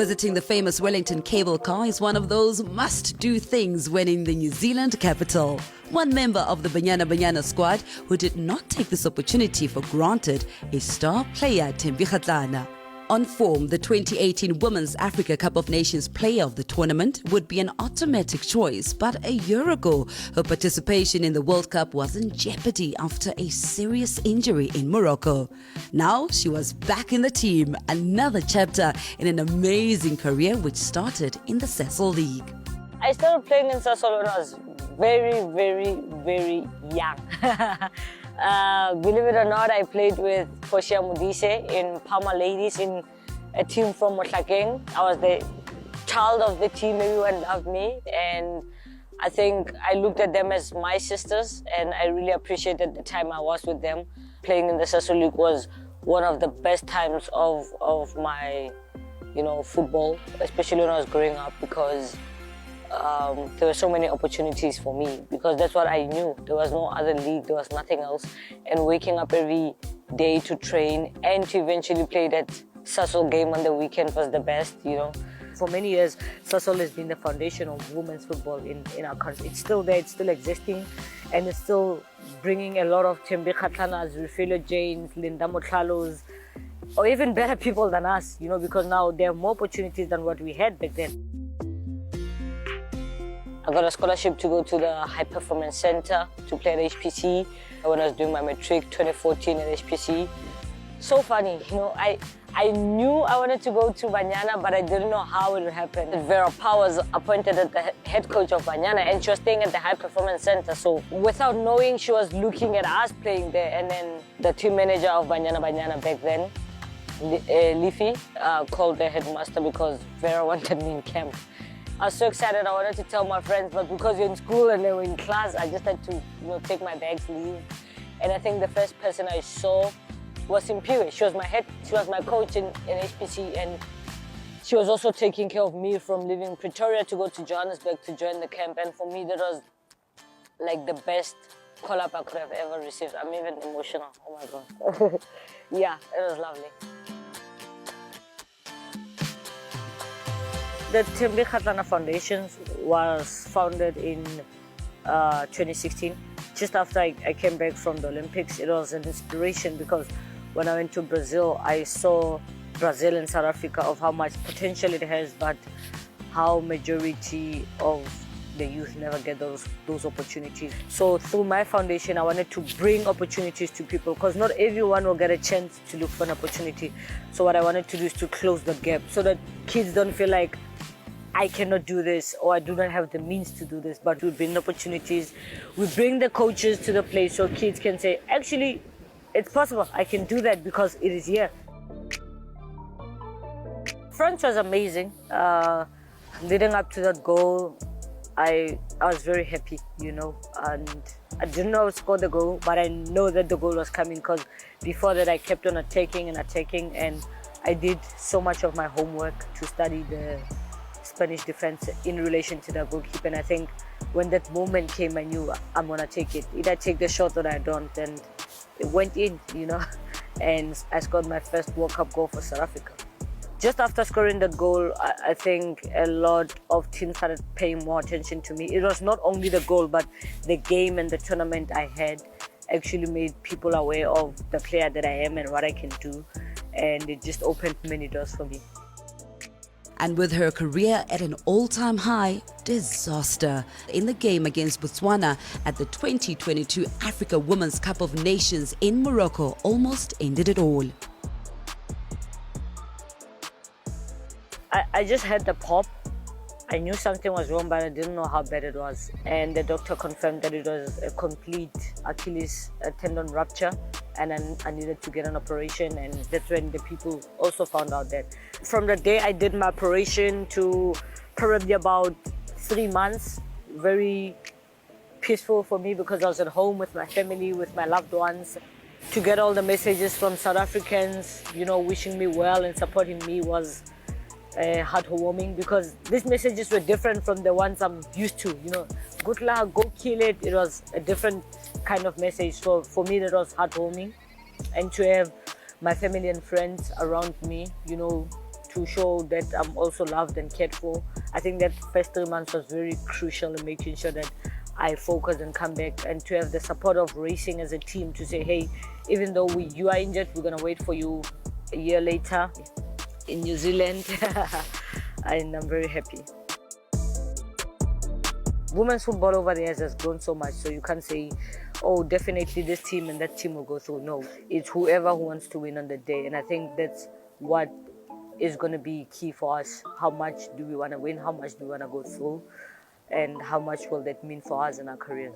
Visiting the famous Wellington cable car is one of those must-do things when in the New Zealand capital. One member of the Banyana Banyana squad who did not take this opportunity for granted is star player Thembi Kgatlana. On form, the 2018 Women's Africa Cup of Nations player of the tournament would be an automatic choice, but a year ago, her participation in the World Cup was in jeopardy after a serious injury in Morocco. Now she was back in the team, another chapter in an amazing career which started in the Sasol League. I started playing in Sasol when I was very young. Believe it or not, I played with Christiana in Parma Ladies in a team from Motlakeng. I was the child of the team, everyone loved me, and I think I looked at them as my sisters, and I really appreciated the time I was with them. Playing in the Sasol League was one of the best times of my, football, especially when I was growing up, because there were so many opportunities for me, because that's what I knew. There was no other league, there was nothing else. And waking up every day to train and to eventually play that Sasol game on the weekend was the best, For many years, Sasol has been the foundation of women's football in our country. It's still there, it's still existing, and it's still bringing a lot of Thembi Kgatlanas, Rufilo Janes, Linda Motlalos, or even better people than us, because now there are more opportunities than what we had back then. I got a scholarship to go to the High Performance Center to play at HPC when I was doing my matric 2014 at HPC. So funny, I knew I wanted to go to Banyana, but I didn't know how it would happen. Vera Pa was appointed as the head coach of Banyana, and she was staying at the High Performance Center. So without knowing, she was looking at us playing there, and then the team manager of Banyana Banyana back then, Leafy, called the headmaster because Vera wanted me in camp. I was so excited, I wanted to tell my friends, but because you're in school and they were in class, I just had to take my bags, leave. And I think the first person I saw was Simpiwe. She was my coach in HPC, and she was also taking care of me from leaving Pretoria to go to Johannesburg to join the camp. And for me, that was like the best call-up I could have ever received. I'm even emotional, oh my God. Yeah, it was lovely. The Thembi Kgatlana Foundation was founded in 2016. Just after I came back from the Olympics, it was an inspiration because when I went to Brazil, I saw Brazil and South Africa of how much potential it has, but how majority of the youth never get those opportunities. So through my foundation, I wanted to bring opportunities to people because not everyone will get a chance to look for an opportunity. So what I wanted to do is to close the gap so that kids don't feel like I cannot do this or I do not have the means to do this, but we bring opportunities. We bring the coaches to the place so kids can say, actually, it's possible. I can do that because it is here. France was amazing. Leading up to that goal, I was very happy, and I didn't know I would score the goal, but I know that the goal was coming because before that I kept on attacking, and I did so much of my homework to study the Spanish defense in relation to the goalkeeper. And I think when that moment came, I knew I'm gonna take it. Either I take the shot or I don't, and it went in, and I scored my first World Cup goal for South Africa. Just after scoring that goal, I think a lot of teams started paying more attention to me. It was not only the goal, but the game and the tournament I had actually made people aware of the player that I am and what I can do, and it just opened many doors for me. And with her career at an all-time high, disaster in the game against Botswana at the 2022 Africa Women's Cup of Nations in Morocco almost ended it all. I just had the pop. I knew something was wrong, but I didn't know how bad it was. And the doctor confirmed that it was a complete Achilles tendon rupture, and I needed to get an operation, and that's when the people also found out that. From the day I did my operation to probably about 3 months, very peaceful for me because I was at home with my family, with my loved ones. To get all the messages from South Africans, wishing me well and supporting me was heartwarming because these messages were different from the ones I'm used to. Good luck, go kill it. It was a different kind of message. So for me, that was heartwarming. And to have my family and friends around me, to show that I'm also loved and cared for. I think that first 3 months was very crucial in making sure that I focus and come back, and to have the support of racing as a team to say, hey, even though you are injured, we're going to wait for you a year later in New Zealand. And I'm very happy. Women's football over the years has grown so much, so you can't say, oh, definitely this team and that team will go through. No, it's whoever who wants to win on the day. And I think that's what is going to be key for us. How much do we want to win? How much do we want to go through? And how much will that mean for us in our careers?